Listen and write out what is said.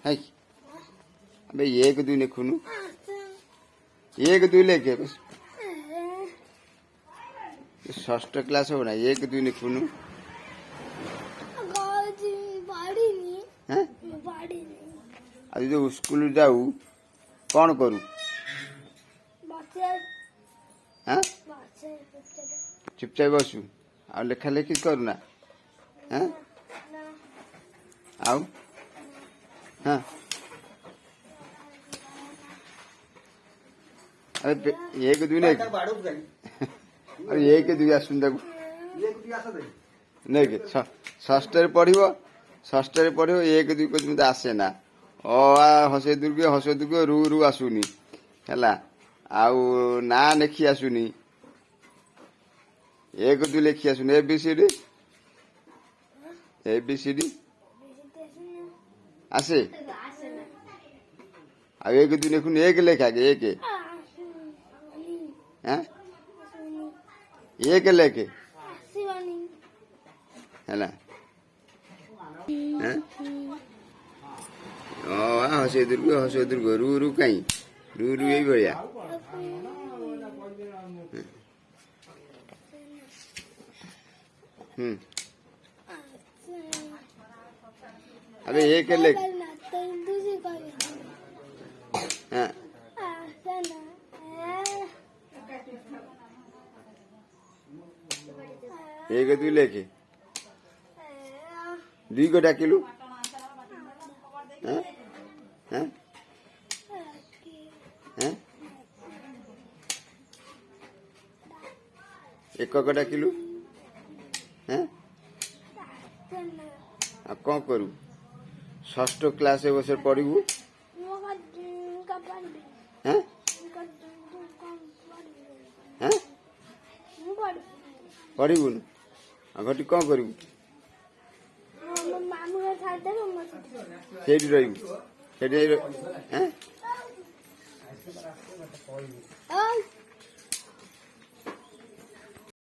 है अबे एक दुई लिखुनु एक दुई लेखे बस षष्ठ क्लास हो ना एक दुई लिखुनु आज जो स्कूल जाऊ कौन करू चुपचाप बसु आ लेखा लेखी करू ना आउ हाँ अरे एक दुई नहीं अरे एक दुई आसुन देखो नहीं षष्ठ पढ़ एक दुई को आसे ना अ आ हसे दुर्ग रु रु आसुनी है आउ ना लेखी आसुनी एक दुई लेखी आसुनी एबीसीडी आसे आ एक दुई लिखुन एक लेखा के एक एक लेके है हसे दुर्ग रु रु कहीं रु रु यही बढ़िया अबे एक लेख एक दुई लेखे दुई को डाकिलु एक को डाकिलु कौन करू षष्ठ क्लास बस पढ़ू पढ़ुन घटी कौन करू से रही